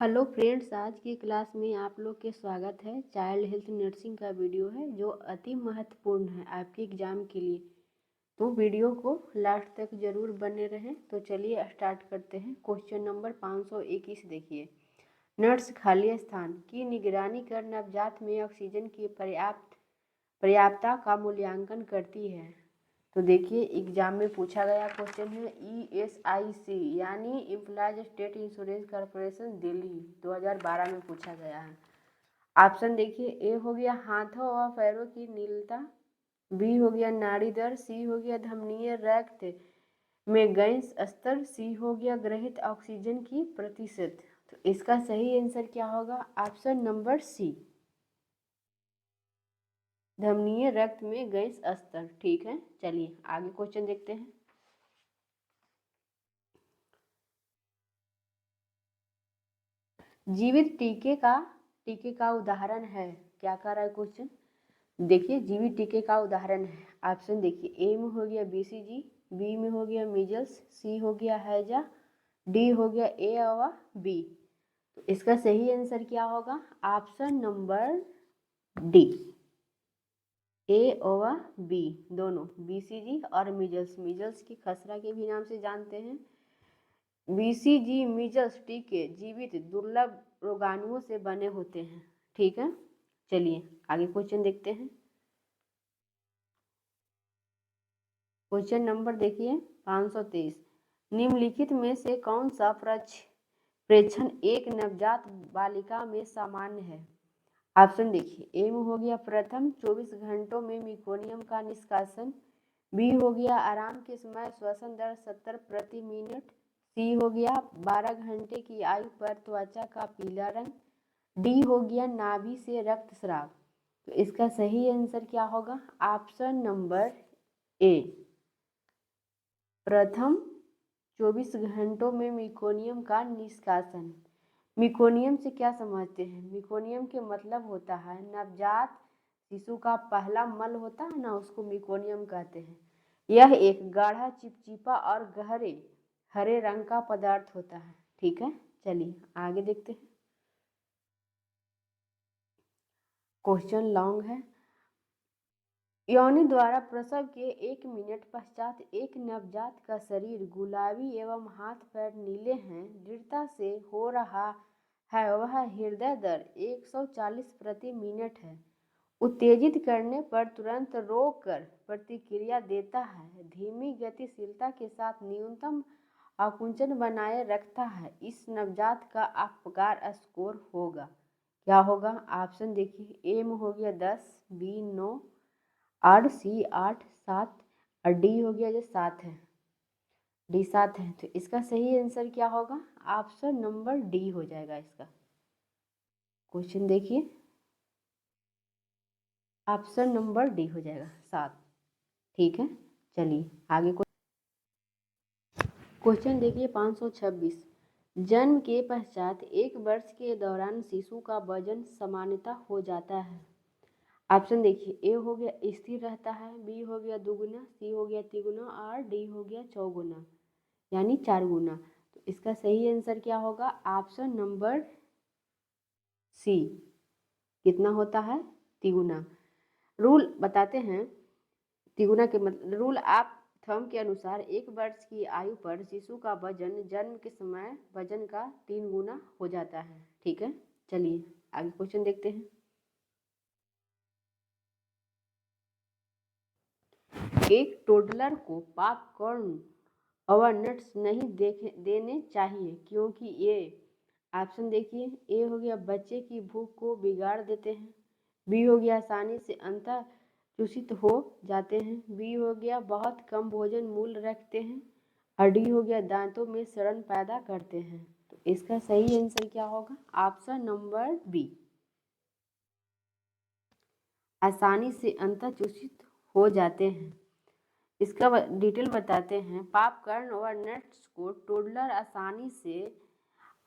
Hello friends, आज की class में आप लोग के स्वागत है। चाइल्ड हेल्थ नर्सिंग का वीडियो है जो अति महत्वपूर्ण है आपके एग्जाम के लिए। तो वीडियो को लास्ट तक जरूर बने रहें। तो चलिए स्टार्ट करते हैं। क्वेश्चन नंबर 521 देखिए। नर्स खाली स्थान की निगरानी कर नवजात में ऑक्सीजन की पर्याप्तता का मूल्यांकन करती है। तो देखिए एग्जाम में पूछा गया क्वेश्चन है ESIC यानी employees state insurance corporation Delhi 2012 में पूछा गया है। ऑप्शन देखिए, ए हो गया हाथों और पैरों की नीलता, बी हो गया नाड़ी दर, सी हो गया धमनीय रक्त में गैस स्तर, सी हो गया ग्रहित ऑक्सीजन की प्रतिशत। तो इसका सही आंसर क्या होगा? ऑप्शन नंबर सी, धमनीय रक्त में गैस स्तर। ठीक है, चलिए आगे क्वेश्चन देखते हैं। जीवित टीके का उदाहरण है। क्या कर रहा है क्वेश्चन? देखिए जीवित टीके का उदाहरण है। ऑप्शन देखिए, ए में हो गया BCG, बी में हो गया मीजल्स, सी हो गया हैजा, डी हो गया ए और बी। तो इसका सही आंसर क्या होगा? ऑप्शन नंबर डी, ए और बी दोनों, BCG और मीजल्स। मीजल्स की खसरा के भी नाम से जानते हैं। BCG मीजल्स टीके जीवित दुर्लभ रोगाणुओं से बने होते हैं। ठीक है, चलिए आगे क्वेश्चन देखते हैं। क्वेश्चन नंबर देखिए 523। निम्नलिखित में से कौन सा प्रेक्षण एक नवजात बालिका में सामान्य है? ऑप्शन देखिए, ए में हो गया प्रथम 24 घंटों में मिकोनियम का निष्कासन, बी हो गया आराम के समय श्वसन दर 70 प्रति मिनट, सी हो गया 12 घंटे की आयु पर त्वचा का पीला रंग, डी हो गया नाभि से रक्तस्राव। तो इसका सही आंसर क्या होगा? ऑप्शन नंबर ए, प्रथम 24 घंटों में मिकोनियम का निष्कासन। मिकोनियम से क्या समझते हैं? मिकोनियम के मतलब होता है नवजात शिशु का पहला मल होता है ना, उसको मिकोनियम कहते हैं। यह एक गाढ़ा चिपचिपा और गहरे हरे रंग का पदार्थ होता है। ठीक है, चलिए आगे देखते हैं। क्वेश्चन लॉन्ग है। योनि द्वारा प्रसव के 1 मिनट पश्चात एक नवजात का शरीर गुलाबी एवं हाथ पैर नीले हैं, दृढ़ता से हो रहा है। वह हृदय दर 140 प्रति मिनट है। उत्तेजित करने पर तुरंत रोक कर प्रतिक्रिया देता है। धीमी गतिशीलता के साथ न्यूनतम आकुंचन बनाए रखता है। इस नवजात का अपकार स्कोर होगा। क्या होगा? ऑप्शन देखिए, ए में हो गया 10, बी 9 और सी 8, 7 और डी हो गया जो 7 है, डी 7 है। तो इसका सही आंसर क्या होगा? ऑप्शन नंबर डी हो जाएगा इसका। क्वेश्चन देखिए, ऑप्शन नंबर डी हो जाएगा 7। ठीक है, चलिए आगे क्वेश्चन देखिए 526। जन्म के पश्चात 1 वर्ष के दौरान शिशु का वजन सामान्यतः हो जाता है। ऑप्शन देखिए, ए हो गया स्थिर रहता है, बी हो गया दुगुना, सी हो गया तिगुना और डी हो गया चौगुना यानी 4 गुना। तो इसका सही आंसर क्या होगा? ऑप्शन नंबर सी, कितना होता है? तिगुना। रूल बताते हैं तिगुना के मतलब। रूल ऑफ थंब के अनुसार 1 वर्ष की आयु पर शिशु का वजन जन्म के समय वजन का 3 गुना हो जाता है। ठीक है, चलिए आगे क्वेश्चन देखते हैं। एक टोडलर को पॉपकॉर्न और नट्स नहीं देने चाहिए क्योंकि ये, ऑप्शन देखिए, ए हो गया बच्चे की भूख को बिगाड़ देते हैं, बी हो गया आसानी से अंतः चूषित हो जाते हैं, बी हो गया बहुत कम भोजन मूल्य रखते हैं और डी हो गया दांतों में सड़न पैदा करते हैं। तो इसका सही आंसर क्या होगा? ऑप्शन नंबर बी, आसानी से अंतः चूषित हो जाते हैं। इसका डिटेल बताते हैं। पॉपकॉर्न और नट्स को टोडलर आसानी से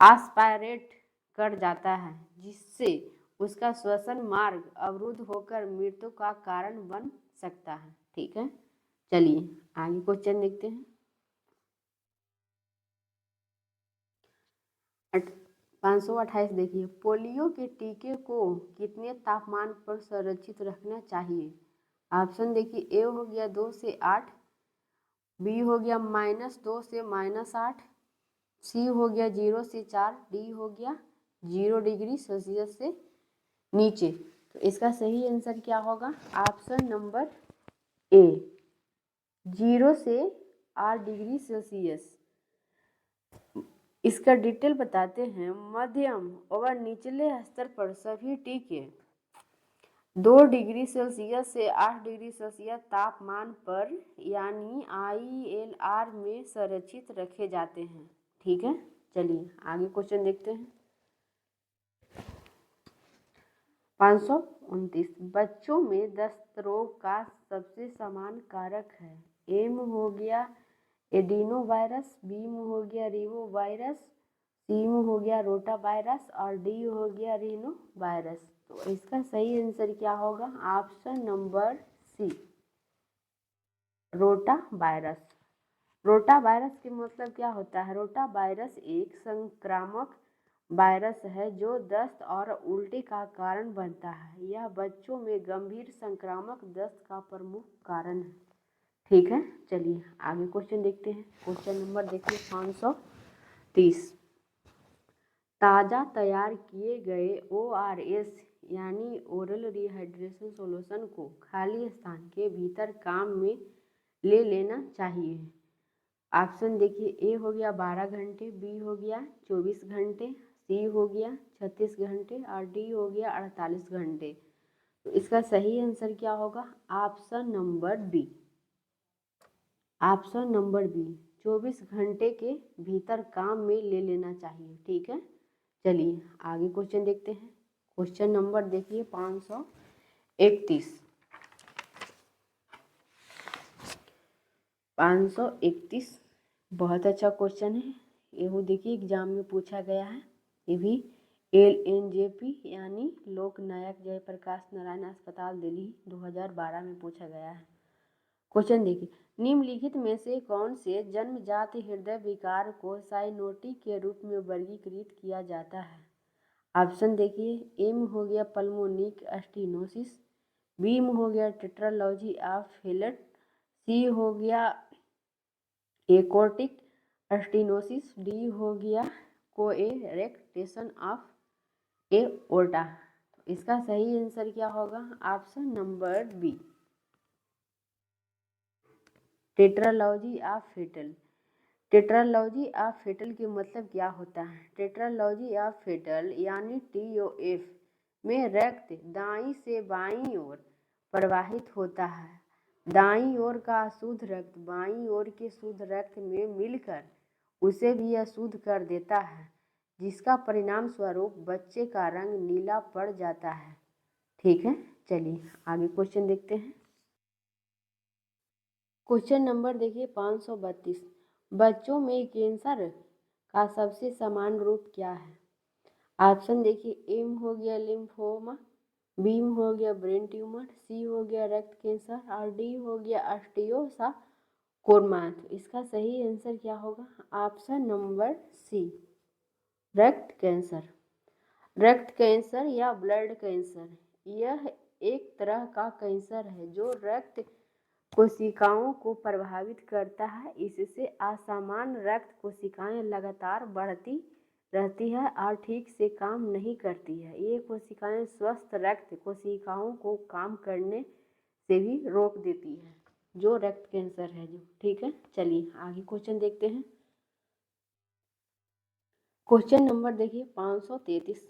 आस्पायरेट कर जाता है, जिससे उसका श्वसन मार्ग अवरुद्ध होकर मृत्यु का कारण बन सकता है। ठीक है, चलिए आगे क्वेश्चन देखते हैं। 528 देखिए, पोलियो के टीके को कितने तापमान पर संरक्षित रखना चाहिए? ऑप्शन देखिए, ए हो गया 2 से 8, बी हो गया -2 से -8, सी हो गया 0 से 4, डी हो गया 0 डिग्री सेल्सियस से नीचे। तो इसका सही आंसर क्या होगा? ऑप्शन नंबर ए, 0 से 8 डिग्री सेल्सियस। इसका डिटेल बताते हैं। मध्यम और निचले स्तर पर सभी टीके 2 डिग्री सेल्सियस से 8 डिग्री सेल्सियस तापमान पर यानी ILR में संरक्षित रखे जाते हैं। ठीक है, चलिए आगे क्वेश्चन देखते हैं। 529 बच्चों में दस्त रोग का सबसे समान कारक है। एम हो गया एडिनो वायरस, बी हो गया रीवो वायरस, सी हो गया रोटा वायरस और डी हो गया रीनो वायरस। तो इसका सही आंसर क्या होगा? Option number C, rota virus. Rota virus के मतलब क्या होता है? रोटा वायरस एक संक्रामक वायरस है जो दस्त और उल्टी का कारण बनता है। यह बच्चों में गंभीर संक्रामक दस्त का प्रमुख कारण है। ठीक है, चलिए आगे क्वेश्चन देखते हैं। क्वेश्चन नंबर देखिए 530, ताज़ा तैयार किए गए ORS यानी ओरल रिहाइड्रेशन सोल्यूशन को खाली स्थान के भीतर काम में ले लेना चाहिए। ऑप्शन देखिए, ए हो गया 12 घंटे, बी हो गया 24 घंटे, सी हो गया 36 घंटे और डी हो गया 48 घंटे। तो इसका सही आंसर क्या होगा? Option number B, option number B, 24 घंटे के भीतर काम में ले लेना चाहिए। ठीक है, चलिए आगे क्वेश्चन देखते हैं। क्वेश्चन नंबर देखिए 531, 531 बहुत अच्छा क्वेश्चन है। ये वो देखिए एग्जाम में पूछा गया है। ये भी LNJP यानी लोक नायक जयप्रकाश नारायण अस्पताल दिल्ली 2012 में पूछा गया है। क्वेश्चन देखिए, निम्नलिखित में से कौन से जन्मजात हृदय विकार को साइनोटिक के रूप में वर्गीकृत किया जाता है? ऑप्शन देखिए, एम हो गया पल्मोनिक स्टेनोसिस, बी हो गया टेट्रालॉजी ऑफ फेलट, सी हो गया एकोर्टिक स्टेनोसिस, डी हो गया कोएरेक्टेशन ऑफ एओर्टा। तो इसका सही आंसर क्या होगा? Option number B, tetralogy of फेटल। टेट्रालॉजी ऑफ फेटल के मतलब क्या होता है? टेट्रालॉजी ऑफ फेटल यानी TOF में रक्त दाईं से बाईं ओर प्रवाहित होता है। दाईं ओर का अशुद्ध रक्त बाईं ओर के शुद्ध रक्त में मिलकर उसे भी अशुद्ध कर देता है, जिसका परिणाम स्वरूप बच्चे का रंग नीला पड़ जाता है। ठीक है, चलिए आगे क्वेश्चन देखते हैं। क्वेश्चन नंबर देखिए 532, बच्चों में कैंसर का सबसे सामान्य रूप क्या है? ऑप्शन देखिए, एम हो गया लिम्फोमा, बी हो गया ब्रेन ट्यूमर, सी हो गया रक्त कैंसर और डी हो गया ऑस्टियोसार्कोमा। तो इसका सही आंसर क्या होगा? ऑप्शन नंबर सी, रक्त कैंसर। रक्त कैंसर या ब्लड कैंसर यह एक तरह का कैंसर है जो रक्त कोशिकाओं को प्रभावित करता है। इससे असामान्य रक्त कोशिकाएं लगातार बढ़ती रहती है और ठीक से काम नहीं करती है। ये कोशिकाएं स्वस्थ रक्त कोशिकाओं को काम करने से भी रोक देती है, जो रक्त कैंसर है जो। ठीक है, चलिए आगे क्वेश्चन देखते हैं। क्वेश्चन नंबर देखिए 533,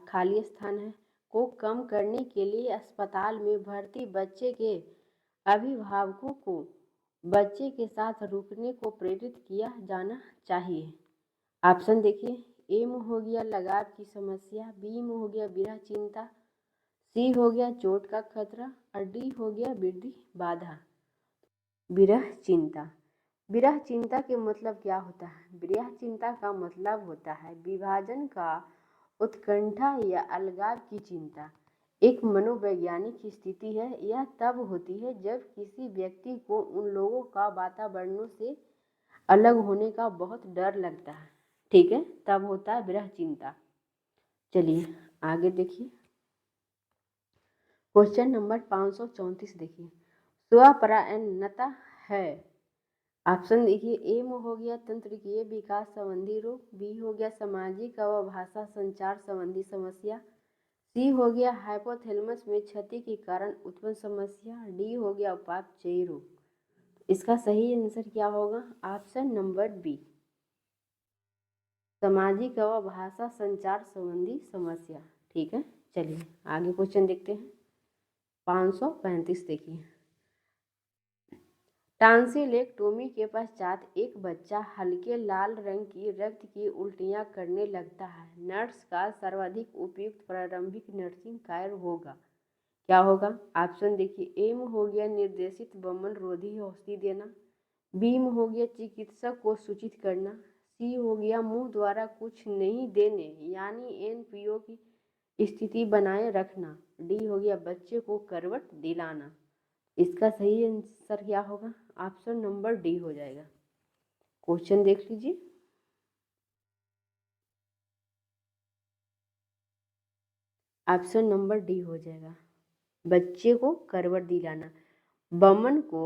खाली स्थान है को कम करने के लिए अस्पताल में भर्ती बच्चे के अभिभावकों को बच्चे के साथ रुकने को प्रेरित किया जाना चाहिए। ऑप्शन देखिए, एम हो गया लगाव की समस्या, बी हो गया विरह चिंता, सी हो गया चोट का खतरा और डी हो गया वृद्धि बाधा। विरह चिंता। विरह चिंता के मतलब क्या होता है? विरह चिंता का मतलब होता है विभाजन का उत्कंठा या अलगाव की चिंता। एक मनोवैज्ञानिक स्थिति है। यह तब होती है जब किसी व्यक्ति को उन लोगों का वातावरणों से अलग होने का बहुत डर लगता है। ठीक है, तब होता है विरह चिंता। चलिए आगे देखिए, क्वेश्चन नंबर 534 देखिए, स्वपरायणता है। ऑप्शन देखिए, एम हो गया तंत्रिकीय विकास संबंधी रोग, बी हो गया सामाजिक व भाषा संचार संबंधी समस्या, सी हो गया हाइपोथैलेमस में क्षति के कारण उत्पन्न समस्या, डी हो गया उपापचयी रोग। इसका सही आंसर क्या होगा? ऑप्शन नंबर बी, सामाजिक व भाषा संचार संबंधी समस्या। ठीक है, चलिए आगे क्वेश्चन देखते हैं। 535 देखिए, टॉन्सिलेक्टोमी के पश्चात एक बच्चा हल्के लाल रंग की रक्त की उल्टियां करने लगता है। नर्स का सर्वाधिक उपयुक्त प्रारंभिक नर्सिंग कार्य होगा, क्या होगा? ऑप्शन देखिए, एम हो गया निर्देशित वमन रोधी औषधि देना, बी हो गया चिकित्सक को सूचित करना, सी हो गया मुंह द्वारा कुछ नहीं देने यानी एनपीओ की स्थिति बनाए रखना, डी हो गया बच्चे को करवट दिलाना। इसका सही आंसर क्या होगा? ऑप्शन नंबर डी हो जाएगा। क्वेश्चन देख लीजिए, ऑप्शन नंबर डी हो जाएगा, बच्चे को करवट दिलाना। वमन को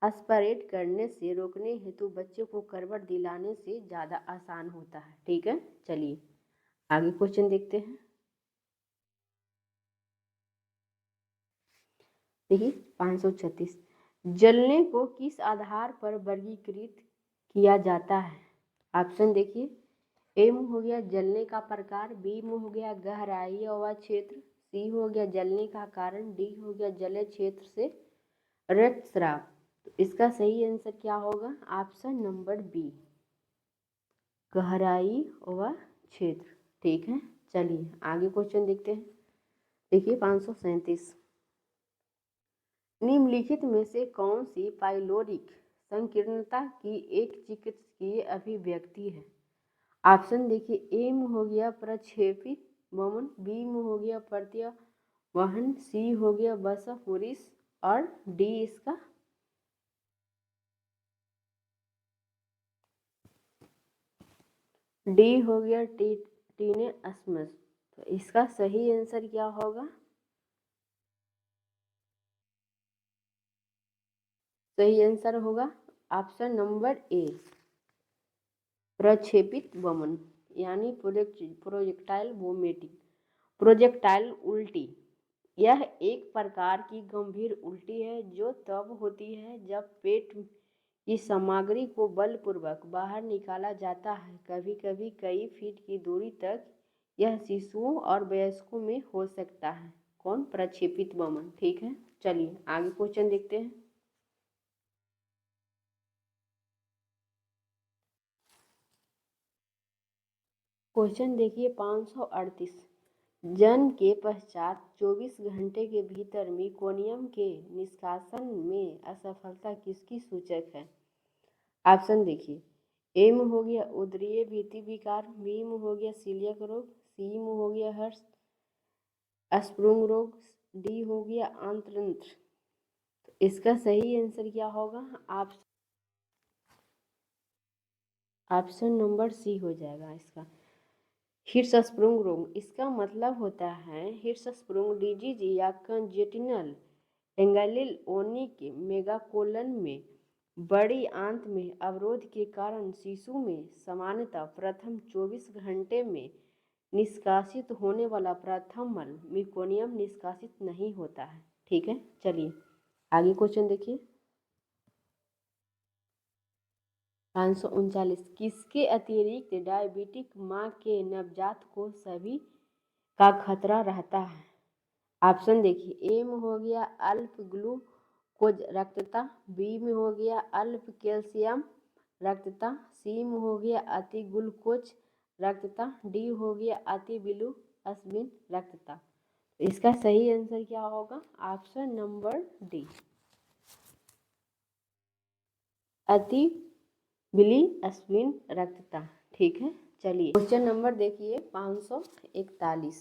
एस्पिरेट करने से रोकने हेतु बच्चे को करवट दिलाने से ज़्यादा आसान होता है। ठीक है, चलिए आगे क्वेश्चन देखते हैं। देखिए 536, जलने को किस आधार पर वर्गीकृत किया जाता है? ऑप्शन देखिए, एम हो गया जलने का प्रकार, बी हो गया गहराई व क्षेत्र, सी हो गया जलने का कारण, डी हो गया जले क्षेत्र से रक्तस्राव। तो इसका सही आंसर क्या होगा? ऑप्शन नंबर बी, गहराई व क्षेत्र। ठीक है, चलिए आगे क्वेश्चन देखते हैं। देखिए 537, निम्नलिखित में से कौन सी पाइलोरिक संकीर्णता की एक चिकित्सकीय अभिव्यक्ति है? ऑप्शन देखिए, एम हो गया प्रक्षेपित वमन, बी हो गया प्रत्यवहन, सी हो गया बसफोरिस और डी इसका डी हो गया टीनेस्मस। तो इसका सही आंसर क्या होगा? सही आंसर होगा ऑप्शन नंबर ए, प्रक्षेपित वमन यानी प्रोजेक्टाइल वोमिटिंग, प्रोजेक्टाइल उल्टी। यह एक प्रकार की गंभीर उल्टी है जो तब होती है जब पेट की सामग्री को बलपूर्वक बाहर निकाला जाता है। कभी कभी कई फीट की दूरी तक यह शिशुओं और वयस्कों में हो सकता है। कौन? प्रक्षेपित वमन। ठीक है, चलिए आगे क्वेश्चन देखते हैं। क्वेश्चन देखिए 538, जन्म के पश्चात 24 घंटे के भीतर मेकोनियम के निष्कासन में असफलता किसकी सूचक है? ऑप्शन देखिए, एम हो गया उदरीय भित्ति विकार, बी हो गया सीलियक रोग, सी हो गया हर्ष अस्प्रुंग रोग, डी हो गया आंत्रतंत्र। तो इसका सही आंसर क्या होगा? ऑप्शन नंबर सी हो जाएगा इसका, हिर्शस्प्रुंग रोग। इसका मतलब होता है हिर्शस्प्रुंग डिजीज या कंजेटिनल एंगाइलोनिक मेगाकोलन में बड़ी आंत में अवरोध के कारण शिशु में सामान्यतः प्रथम 24 घंटे में निष्कासित होने वाला प्रथम मल मेकोनियम निष्कासित नहीं होता है। ठीक है, चलिए आगे क्वेश्चन देखिए। 539, किसके अतिरिक्त डायबिटिक माँ के नवजात को सभी का खतरा रहता है? ऑप्शन देखिए, ए में हो गया अल्प ग्लूकोज रक्तता, बी में हो गया अल्प कैल्शियम रक्तता, सी में हो गया अति ग्लूकोज रक्तता, डी हो गया अति बिलिरुबिन रक्तता। इसका सही आंसर क्या होगा? ऑप्शन नंबर डी, अति बिलिरुबिन रक्तता। ठीक है, चलिए क्वेश्चन नंबर देखिए 541,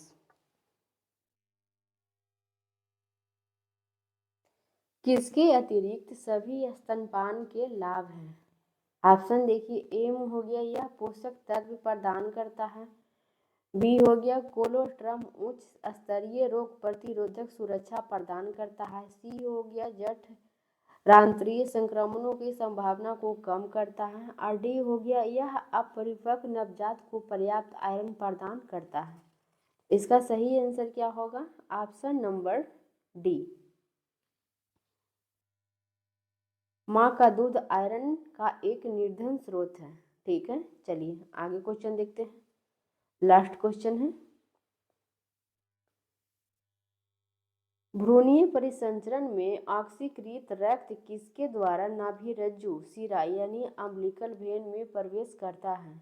किसके अतिरिक्त सभी स्तनपान के लाभ हैं? ऑप्शन देखिए, एम हो गया यह पोषक तत्व प्रदान करता है, बी हो गया कोलोस्ट्रम उच्च स्तरीय रोग प्रतिरोधक सुरक्षा प्रदान करता है। सी हो गया जठरांत्रिय संक्रमणों की संभावना को कम करता है। और डी हो गया यह अपरिपक्व नवजात को पर्याप्त आयरन प्रदान करता है। इसका सही आंसर क्या होगा? Option number D. माँ का दूध आयरन का एक निर्धन स्रोत है। ठीक है, चलिए आगे क्वेश्चन देखते हैं। लास्ट क्वेश्चन है, भ्रूणीय परिसंचरण में ऑक्सीकृत रक्त किसके द्वारा नाभि रज्जु शिरा यानी अम्बिलिकल वेन में प्रवेश करता है?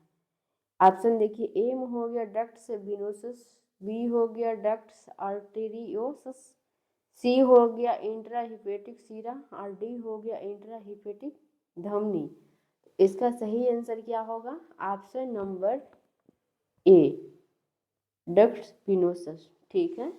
ऑप्शन देखिए, ए में हो गया डक्ट्स वेनोसस, बी हो गया डक्ट्स आर्टेरियोसस, सी हो गया इंट्राहिपेटिक शिरा और डी हो गया इंट्राहिपेटिक धमनी। इसका सही आंसर क्या होगा? Option number A ducts venosus. ठीक है।